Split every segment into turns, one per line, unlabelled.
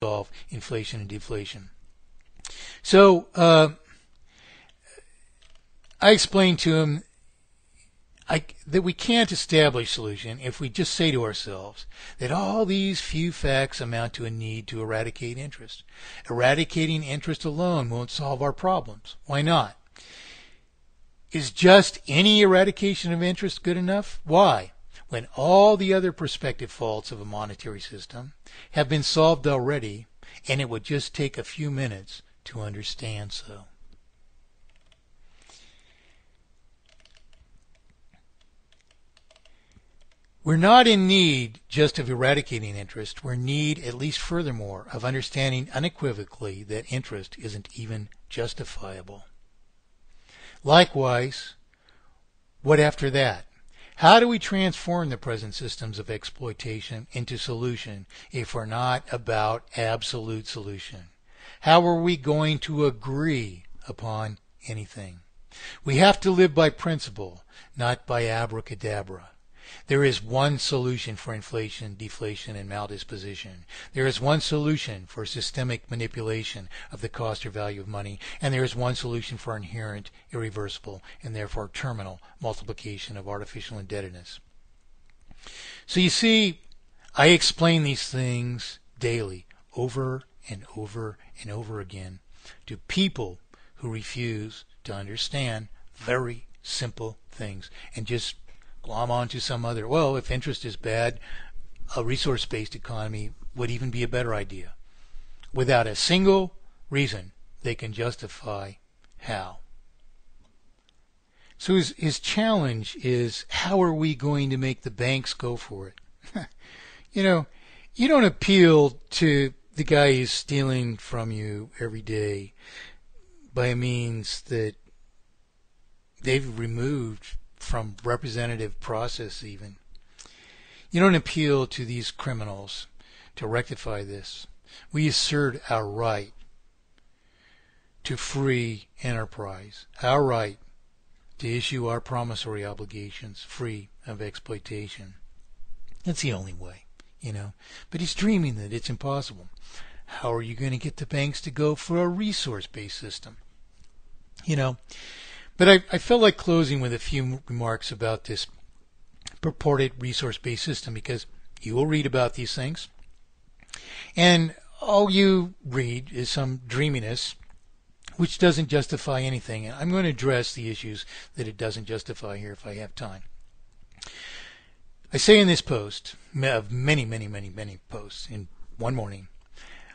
solve inflation and deflation. So I explained to him that we can't establish solution if we just say to ourselves that all these few facts amount to a need to eradicate interest. Eradicating interest alone won't solve our problems. Why not? Is just any eradication of interest good enough? Why? When all the other prospective faults of a monetary system have been solved already, and it would just take a few minutes to understand so. We're not in need just of eradicating interest. We're in need, at least furthermore, of understanding unequivocally that interest isn't even justifiable. Likewise, what after that? How do we transform the present systems of exploitation into solution if we're not about absolute solution? How are we going to agree upon anything? We have to live by principle, not by abracadabra. There is one solution for inflation, deflation, and maldisposition. There is one solution for systemic manipulation of the cost or value of money, and there is one solution for inherent, irreversible, and therefore terminal multiplication of artificial indebtedness. So you see, I explain these things daily, over and over and over again, to people who refuse to understand very simple things and just glom onto some other, well, if interest is bad, a resource-based economy would even be a better idea, without a single reason they can justify how. So his challenge is, how are we going to make the banks go for it? You don't appeal to the guy who's stealing from you every day by a means that they've removed from representative process even. You don't appeal to these criminals to rectify this. We assert our right to free enterprise, our right to issue our promissory obligations free of exploitation. That's the only way, But he's dreaming that it's impossible. How are you going to get the banks to go for a resource-based system? But I felt like closing with a few remarks about this purported resource-based system, because you will read about these things, and all you read is some dreaminess which doesn't justify anything. And I'm going to address the issues that it doesn't justify here if I have time. I say in this post, of many, many, many, many posts in one morning,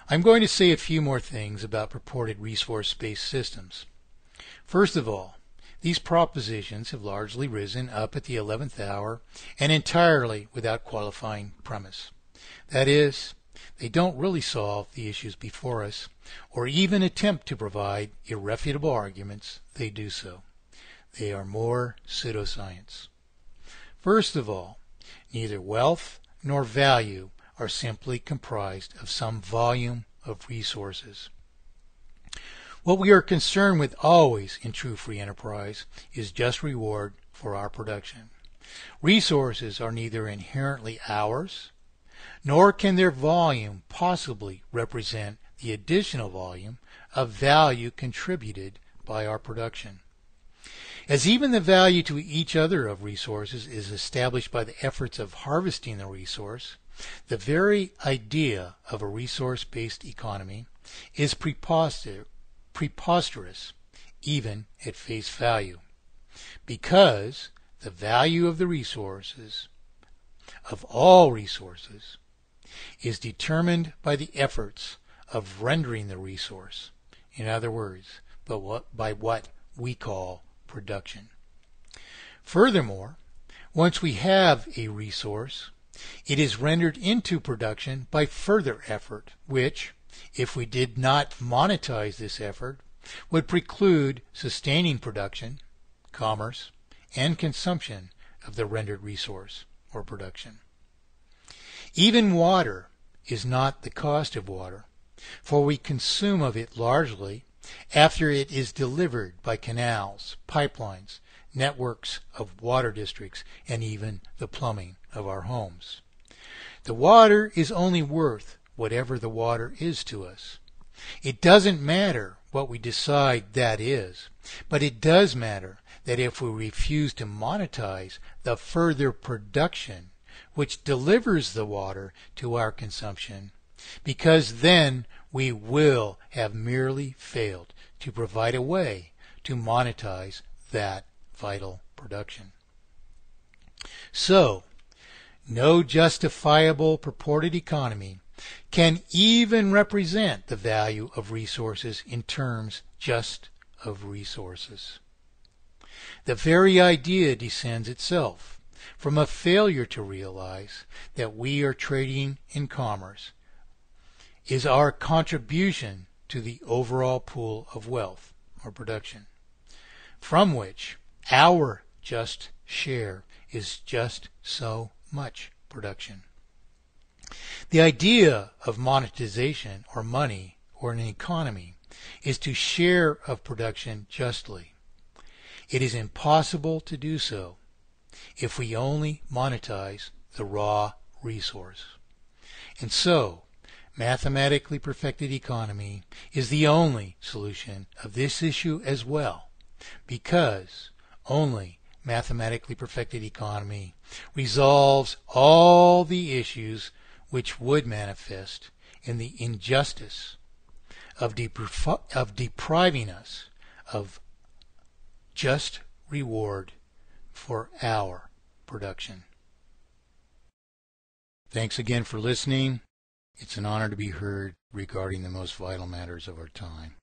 I'm going to say a few more things about purported resource-based systems. First of all, these propositions have largely risen up at the 11th hour and entirely without qualifying premise. That is, they don't really solve the issues before us or even attempt to provide irrefutable arguments. They do so. They are more pseudoscience. First of all, neither wealth nor value are simply comprised of some volume of resources. What we are concerned with always in true free enterprise is just reward for our production. Resources are neither inherently ours, nor can their volume possibly represent the additional volume of value contributed by our production. As even the value to each other of resources is established by the efforts of harvesting the resource, the very idea of a resource-based economy is preposterous, even at face value, because the value of the resources, of all resources, is determined by the efforts of rendering the resource, in other words, by what we call production. Furthermore, once we have a resource, it is rendered into production by further effort, which, if we did not monetize this effort, would preclude sustaining production, commerce, and consumption of the rendered resource or production. Even water is not the cost of water, for we consume of it largely after it is delivered by canals, pipelines, networks of water districts, and even the plumbing of our homes. The water is only worth whatever the water is to us. It doesn't matter what we decide that is, but it does matter that if we refuse to monetize the further production which delivers the water to our consumption, because then we will have merely failed to provide a way to monetize that vital production. So, no justifiable purported economy can even represent the value of resources in terms just of resources. The very idea descends itself from a failure to realize that we are trading in commerce is our contribution to the overall pool of wealth or production, from which our just share is just so much production. The idea of monetization or money or an economy is to share of production justly. It is impossible to do so if we only monetize the raw resource. And so, mathematically perfected economy is the only solution of this issue as well, because only mathematically perfected economy resolves all the issues which would manifest in the injustice of depriving us of just reward for our production. Thanks again for listening. It's an honor to be heard regarding the most vital matters of our time.